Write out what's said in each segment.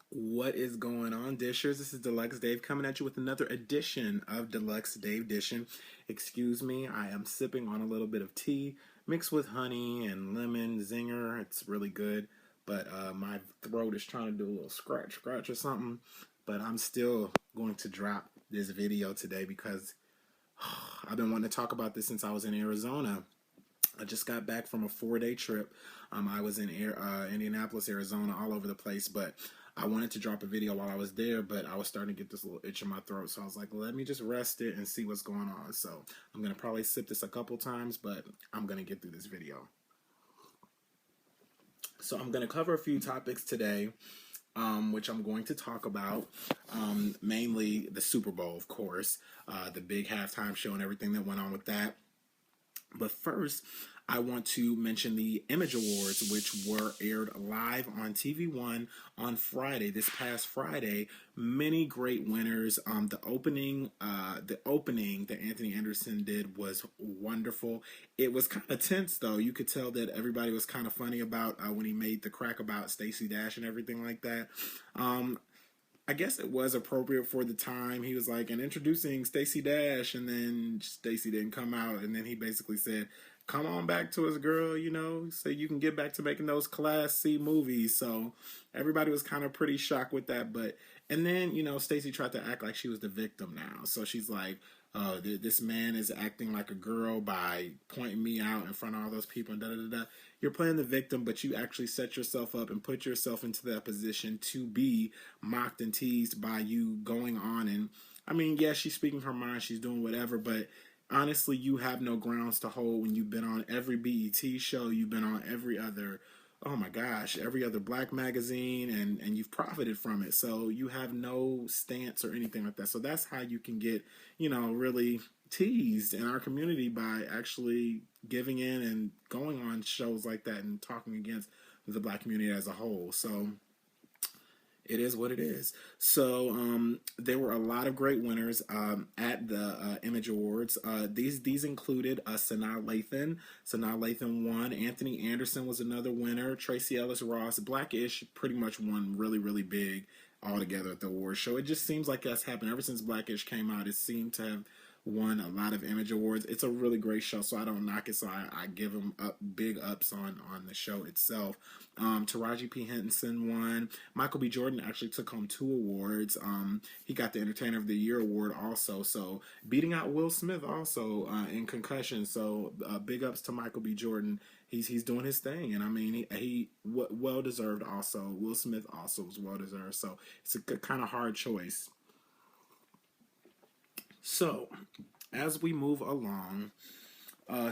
What is going on, Dishers? This is Deluxe Dave coming at you with another edition of Deluxe Dave Dishin. Excuse me, I am sipping on a little bit of tea mixed with honey and lemon zinger. It's really good, but my throat is trying to do a little scratch or something. But I'm still going to drop this video today because I've been wanting to talk about this since I was in Arizona. I just got back from a 4-day trip. I was in Indianapolis, Arizona, all over the place, but I wanted to drop a video while I was there, but I was starting to get this little itch in my throat, so I was like, let me just rest it and see what's going on. So I'm going to probably sip this a couple times, but I'm going to get through this video. So I'm going to cover a few topics today, which I'm going to talk about, mainly the Super Bowl, of course, the big halftime show and everything that went on with that. But first, I want to mention the Image Awards, which were aired live on TV One on Friday, this past Friday. Many great winners. The opening that Anthony Anderson did was wonderful. It was kind of tense, though. You could tell that everybody was kind of funny about when he made the crack about Stacey Dash and everything like that. I guess it was appropriate for the time. He was like, and introducing Stacey Dash, and then Stacey didn't come out, and then he basically said, come on back to us, girl, so you can get back to making those Class C movies. So everybody was kind of pretty shocked with that. And then, Stacey tried to act like she was the victim now. So she's like, oh, this man is acting like a girl by pointing me out in front of all those people and da-da-da-da. You're playing the victim, but you actually set yourself up and put yourself into that position to be mocked and teased by you going on. And, I mean, yeah, she's speaking her mind. She's doing whatever, but honestly, you have no grounds to hold when you've been on every BET show. You've been on every other, oh my gosh, every other black magazine, and you've profited from it. So you have no stance or anything like that. So that's how you can get, really teased in our community, by actually giving in and going on shows like that and talking against the black community as a whole. So it is what it is. So there were a lot of great winners at the Image Awards. These included Sanaa Lathan. Sanaa Lathan won. Anthony Anderson was another winner. Tracy Ellis Ross. Blackish pretty much won really, really big altogether at the awards show. It just seems like that's happened ever since Blackish came out. It seemed to have won a lot of Image Awards. It's a really great show, so I don't knock it. So I give them big ups on the show itself. Taraji P. Henson won. Michael B. Jordan actually took home 2 awards. He got the Entertainer of the Year award also. So beating out Will Smith also in Concussion. So big ups to Michael B. Jordan. He's doing his thing, and I mean he well deserved also. Will Smith also was well deserved. So it's a kind of hard choice. So, as we move along,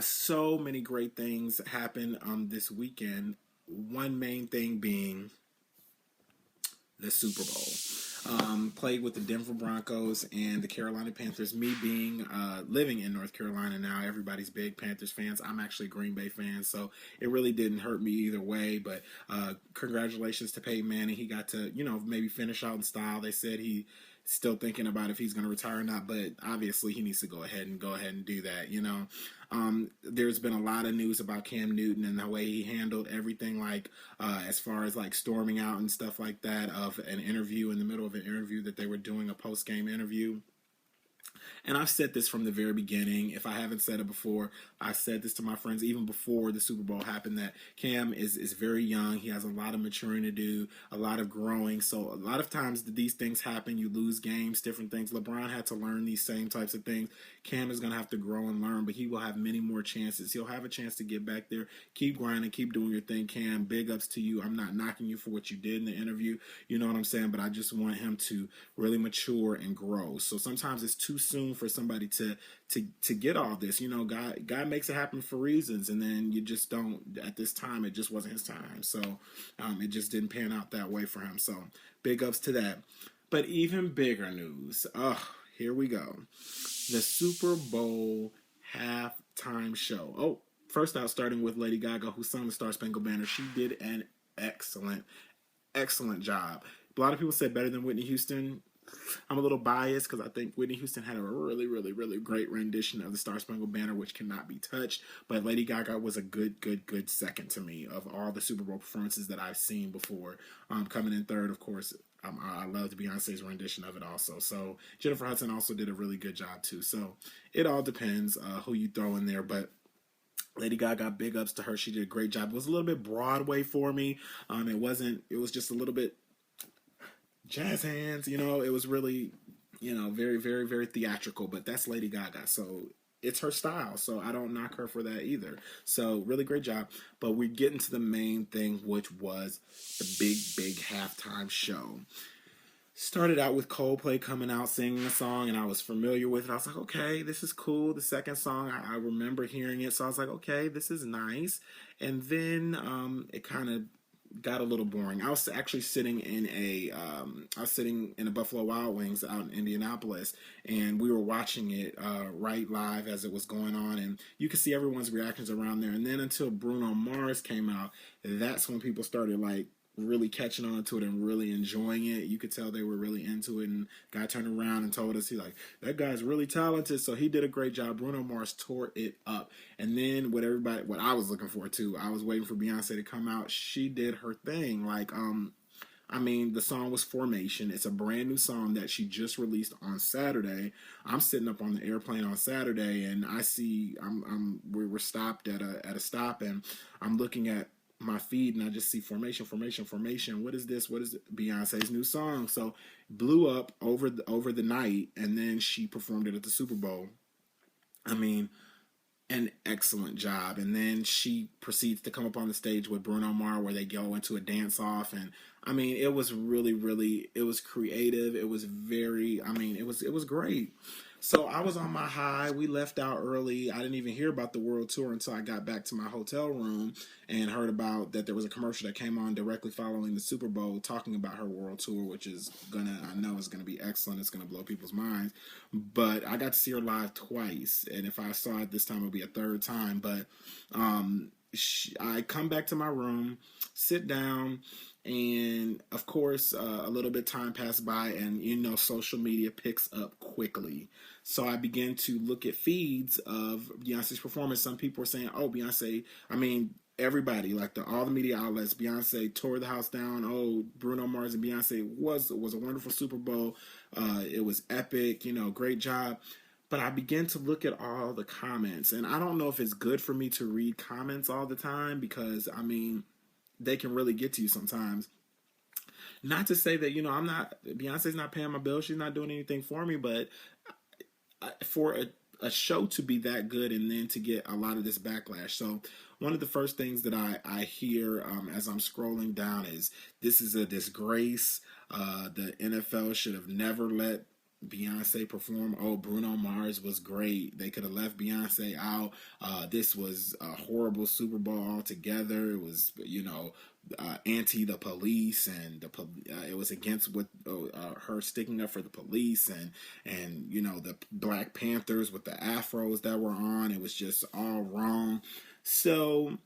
so many great things happened this weekend. One main thing being the Super Bowl. Played with the Denver Broncos and the Carolina Panthers. Me being living in North Carolina now, everybody's big Panthers fans. I'm actually a Green Bay fan, so it really didn't hurt me either way. But congratulations to Peyton Manning. He got to, maybe finish out in style. They said he still thinking about if he's going to retire or not, but obviously he needs to go ahead and do that. There's been a lot of news about Cam Newton and the way he handled everything, like as far as like storming out and stuff like that of an interview, in the middle of an interview that they were doing, a post-game interview. And I've said this from the very beginning. If I haven't said it before, I said this to my friends even before the Super Bowl happened, that Cam is very young. He has a lot of maturing to do, a lot of growing. So a lot of times these things happen. You lose games, different things. LeBron had to learn these same types of things. Cam is going to have to grow and learn, but he will have many more chances. He'll have a chance to get back there. Keep grinding, keep doing your thing, Cam. Big ups to you. I'm not knocking you for what you did in the interview. You know what I'm saying? But I just want him to really mature and grow. So sometimes it's too soon for somebody to get all this. God makes it happen for reasons, and then you just don't. At this time, it just wasn't his time. So it just didn't pan out that way for him. So big ups to that. But even bigger news. Here we go. The Super Bowl halftime show. Oh, first out, starting with Lady Gaga, who sung the Star Spangled Banner. She did an excellent job. A lot of people said better than Whitney Houston. I'm a little biased because I think Whitney Houston had a really, really, really great rendition of the Star Spangled Banner, which cannot be touched. But Lady Gaga was a good second to me of all the Super Bowl performances that I've seen before. Coming in third, of course, I loved Beyonce's rendition of it also. So Jennifer Hudson also did a really good job too. So it all depends who you throw in there, but Lady Gaga, big ups to her. She did a great job. It was a little bit Broadway for me. It wasn't. It was just a little bit jazz hands. It was really, very, very, very theatrical. But that's Lady Gaga, so it's her style. So I don't knock her for that either. So really great job. But we're getting to the main thing, which was the big halftime show. Started out with Coldplay coming out singing a song, and I was familiar with it. I was like, okay, this is cool. The second song, I remember hearing it, so I was like, okay, this is nice. And then it kind of got a little boring. I was actually sitting in a Buffalo Wild Wings out in Indianapolis, and we were watching it right live as it was going on, and you could see everyone's reactions around there. And then until Bruno Mars came out, that's when people started like really catching on to it and really enjoying it. You could tell they were really into it, and guy turned around and told us, that guy's really talented, so he did a great job. Bruno Mars tore it up. And then what I was looking for too, I was waiting for Beyonce to come out. She did her thing. The song was Formation. It's a brand new song that she just released on Saturday. I'm sitting up on the airplane on Saturday, and I see we were stopped at a stop, and I'm looking at my feed, and I just see Formation. What is this? What is it? Beyonce's new song? So blew up over the night, and then she performed it at the Super Bowl. An excellent job. And then she proceeds to come up on the stage with Bruno Mars, where they go into a dance off, and it was really, really, it was creative. It was very, it was great. So I was on my high. We left out early. I didn't even hear about the world tour until I got back to my hotel room and heard about that there was a commercial that came on directly following the Super Bowl talking about her world tour, which I know is gonna be excellent. It's gonna blow people's minds. But I got to see her live twice, and if I saw it this time, it'll be a third time. But I come back to my room, sit down, and of course, a little bit of time passed by, and social media picks up quickly. So I began to look at feeds of Beyonce's performance. Some people were saying, "Oh, Beyonce." Everybody, like all the media outlets, Beyonce tore the house down. Oh, Bruno Mars and Beyonce was a wonderful Super Bowl. It was epic. Great job. But I began to look at all the comments, and I don't know if it's good for me to read comments all the time because they can really get to you sometimes. Not to say that Beyonce's not paying my bill, she's not doing anything for me, but for a show to be that good and then to get a lot of this backlash. So one of the first things that I hear as I'm scrolling down is, this is a disgrace. The NFL should have never let Beyonce perform. Oh, Bruno Mars was great. They could have left Beyonce out. This was a horrible Super Bowl altogether. It was, anti the police, and it was against what her sticking up for the police, and the Black Panthers with the afros that were on. It was just all wrong. So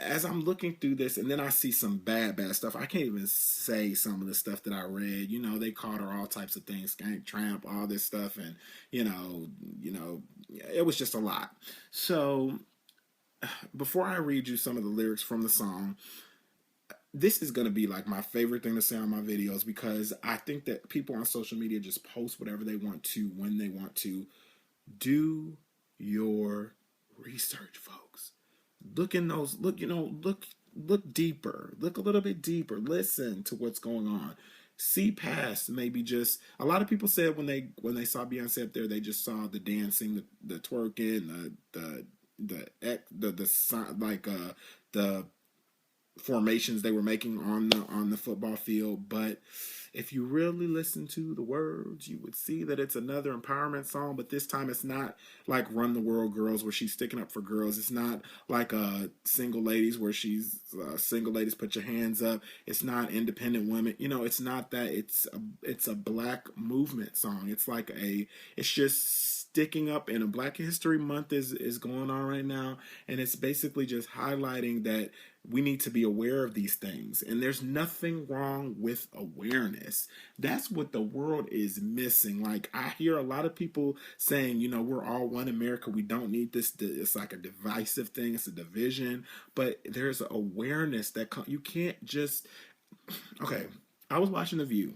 as I'm looking through this, and then I see some bad stuff. I can't even say some of the stuff that I read. They called her all types of things, skank, tramp, all this stuff, and it was just a lot. So before I read you some of the lyrics from the song, this is going to be like my favorite thing to say on my videos, because I think that people on social media just post whatever they want to when they want to. Do your research, folks. Look deeper. Look a little bit deeper. Listen to what's going on. See past maybe just, a lot of people said when they saw Beyonce up there, they just saw the dancing, the twerking, the formations they were making on the football field. But if you really listen to the words, you would see that it's another empowerment song, but this time it's not like Run the World Girls, where she's sticking up for girls. It's not like Single Ladies, where she's single ladies, put your hands up. It's not Independent Women. It's not that. It's a Black movement song. It's just sticking up, and a Black History Month is going on right now, and it's basically just highlighting that we need to be aware of these things. And there's nothing wrong with awareness. That's what the world is missing. Like, I hear a lot of people saying, you know, we're all one America. We don't need this. It's like a divisive thing. It's a division. But there's awareness that you can't just, okay. I was watching The View,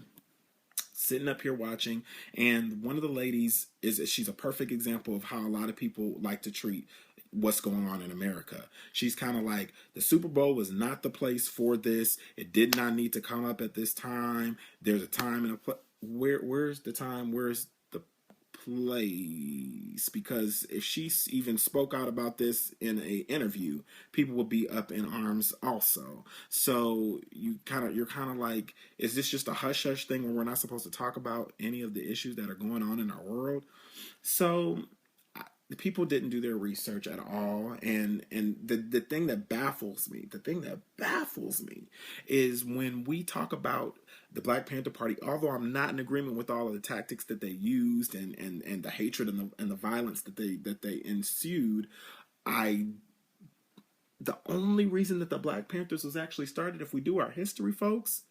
sitting up here watching, and one of the ladies she's a perfect example of how a lot of people like to treat what's going on in America. She's kind of like, the Super Bowl was not the place for this. It did not need to come up at this time. There's a time and a place. Where's the time? Where's the place? Because if she even spoke out about this in an interview, people would be up in arms also. So you're kind of like, is this just a hush hush thing where we're not supposed to talk about any of the issues that are going on in our world? So the people didn't do their research at all, and the thing that baffles me, is when we talk about the Black Panther Party. Although I'm not in agreement with all of the tactics that they used and the hatred and the violence that they ensued, the only reason that the Black Panthers was actually started, if we do our history, folks,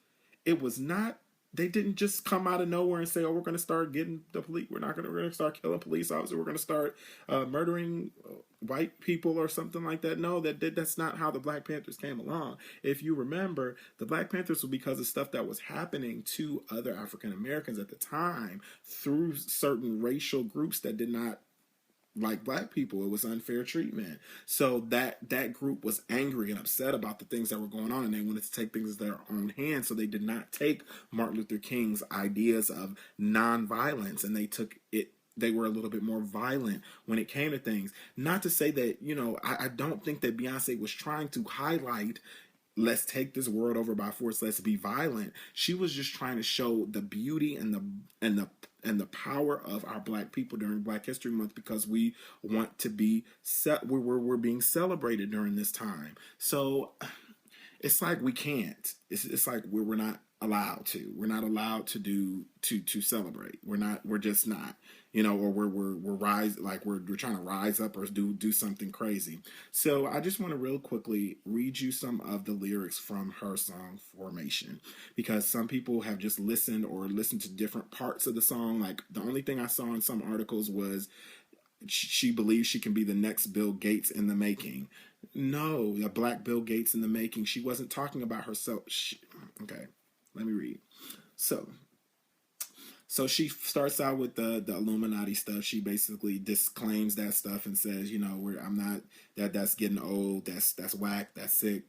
it was not. They didn't just come out of nowhere and say, "Oh, we're going to start getting the police. We're going to start killing police officers. We're going to start murdering white people or something like that." No, that's not how the Black Panthers came along. If you remember, the Black Panthers was because of stuff that was happening to other African Americans at the time through certain racial groups that did not like Black people. It was unfair treatment. So that group was angry and upset about the things that were going on, and they wanted to take things in their own hands. So they did not take Martin Luther King's ideas of nonviolence, and they were a little bit more violent when it came to things. Not to say that, you know, I don't think that Beyonce was trying to highlight, let's take this world over by force, let's be violent. She was just trying to show the beauty and the power of our Black people during Black History Month, because we want to be we're being celebrated during this time. So it's like we can't. It's like we're not allowed to. We're not allowed to celebrate. We're just not. You know, or we're trying to rise up or do something crazy. So I just want to real quickly read you some of the lyrics from her song Formation, because some people have just listened to different parts of the song. Like, the only thing I saw in some articles was she believes she can be the next Bill Gates in the making. No, a Black Bill Gates in the making. She wasn't talking about herself. Okay, let me read. So she starts out with the Illuminati stuff. She basically disclaims that stuff and says, you know, I'm not, that's getting old, that's whack, that's sick.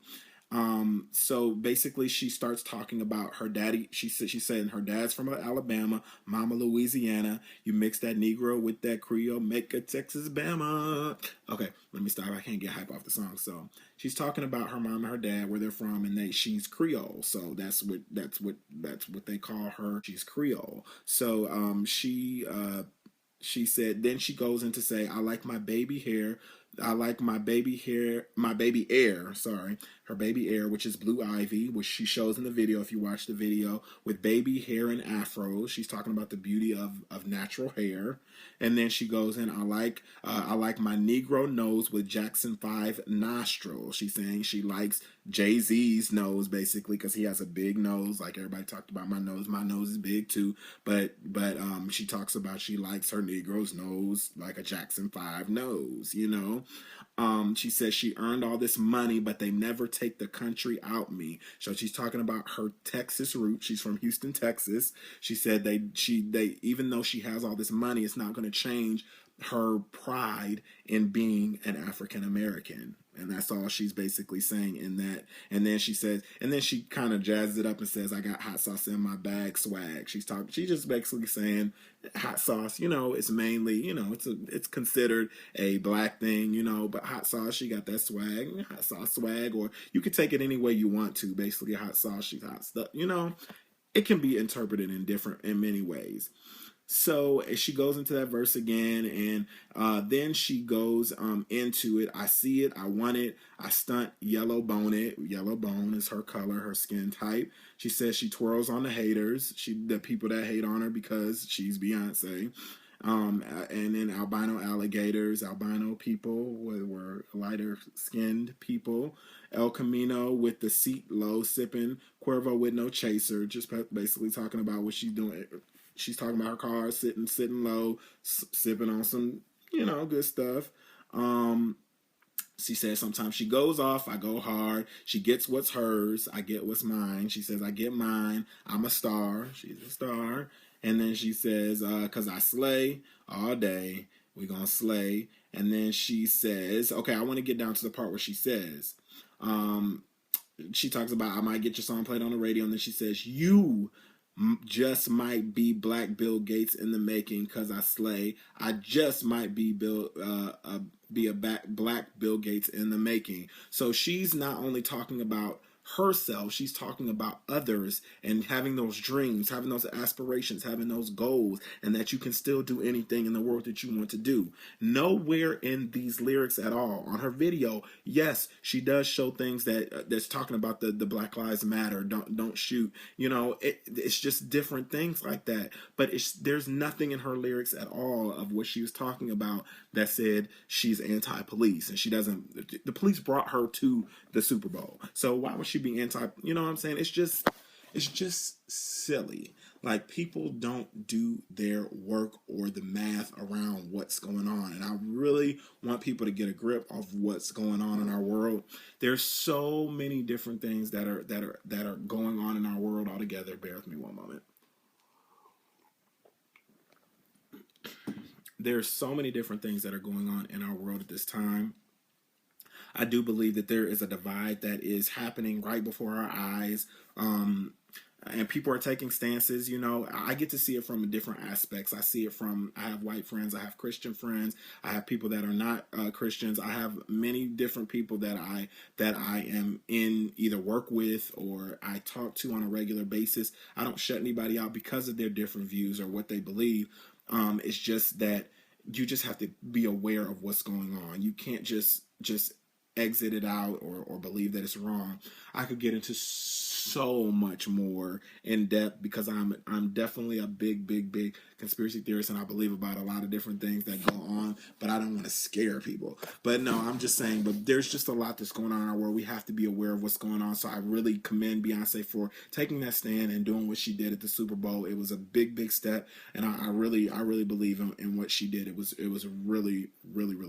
So basically she starts talking about her daddy. She's saying her dad's from Alabama, mama Louisiana. You mix that Negro with that Creole, make a Texas Bama. Okay, let me stop. I can't get hype off the song. So she's talking about her mom and her dad, where they're from, and she's Creole. So that's what they call her. She's Creole. So she said, then she goes in to say, I like my baby hair. I like my baby air, her baby air, which is Blue Ivy, which she shows in the video. If you watch the video, with baby hair and afro, she's talking about the beauty of natural hair. And then she goes in, I like my Negro nose with Jackson 5 nostrils. She's saying she likes Jay-Z's nose, basically, because he has a big nose. Like, everybody talked about my nose. My nose is big too. But she talks about she likes her Negro's nose like a Jackson 5 nose, you know. She says she earned all this money, but they never take the country out me. So she's talking about her Texas roots. She's from Houston, Texas. She said they even though she has all this money, it's not going to change her pride in being an African American. And that's all she's basically saying in that. And then she says, and then she kind of jazzes it up and says, I got hot sauce in my bag swag. She's just basically saying hot sauce, you know, it's mainly, you know, it's considered a Black thing, you know, but hot sauce, she got that swag, hot sauce swag, or you can take it any way you want to. Basically, hot sauce, she's hot stuff, you know. It can be interpreted in many ways. So she goes into that verse again, and then she goes into it. I see it, I want it, I stunt yellow bone it. Yellow bone is her color, her skin type. She says she twirls on the haters, the people that hate on her because she's Beyonce. And then albino alligators, albino people were lighter skinned people. El Camino with the seat low, sipping. Cuervo with no chaser, just basically talking about what she's doing. She's talking about her car, sitting low, sipping on some, good stuff. She says sometimes she goes off, I go hard. She gets what's hers, I get what's mine. She says, I get mine, I'm a star. She's a star. And then she says, because I slay all day, we gonna slay. And then she says, okay, I want to get down to the part where she says, she talks about, I might get your song played on the radio. And then she says, you just might be Black Bill Gates in the making because I slay. I just might be Black Bill Gates in the making. So she's not only talking about herself, she's talking about others and having those dreams, having those aspirations, having those goals, and that you can still do anything in the world that you want to do. Nowhere in these lyrics at all. On her video, yes, she does show things that's talking about the Black Lives Matter, don't shoot. It's just different things like that. But there's nothing in her lyrics at all of what she was talking about that said she's anti-police, and she doesn't. The police brought her to the Super Bowl, so why would she be anti? You know what I'm saying? It's just silly. Like, people don't do their work or the math around what's going on, and I really want people to get a grip of what's going on in our world. There's so many different things that are going on in our world altogether. Bear with me one moment. There's so many different things that are going on in our world at this time. I do believe that there is a divide that is happening right before our eyes. And people are taking stances. I get to see it from different aspects. I have white friends, I have Christian friends, I have people that are not Christians. I have many different people that I am in either work with or I talk to on a regular basis. I don't shut anybody out because of their different views or what they believe. It's just that you just have to be aware of what's going on. You can't just exit it out or believe that it's wrong. I could get into so much more in depth because I'm definitely a big conspiracy theorist, and I believe about a lot of different things that go on, but I don't want to scare people. But no, I'm just saying, but there's just a lot that's going on in our world. We have to be aware of what's going on. So I really commend Beyonce for taking that stand and doing what she did at the Super Bowl. It was a big step, and I really believe in what she did. It was really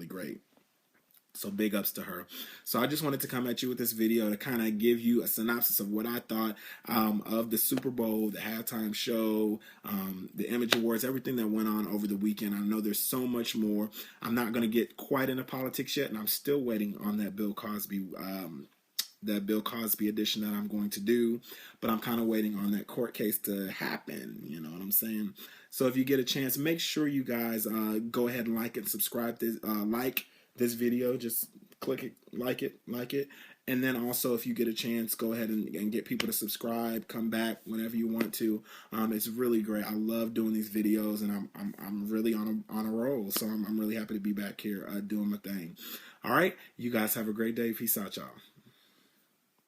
great. So big ups to her. So I just wanted to come at you with this video to kind of give you a synopsis of what I thought of the Super Bowl, the halftime show, the Image Awards, everything that went on over the weekend. I know there's so much more. I'm not going to get quite into politics yet, and I'm still waiting on that Bill Cosby edition that I'm going to do, but I'm kind of waiting on that court case to happen. You know what I'm saying? So if you get a chance, make sure you guys go ahead and like and subscribe this video. Just click it, like it, and then also if you get a chance, go ahead and get people to subscribe. Come back whenever you want to. It's really great. I love doing these videos, and I'm really on a roll. So I'm really happy to be back here doing my thing. All right, you guys have a great day. Peace out, y'all.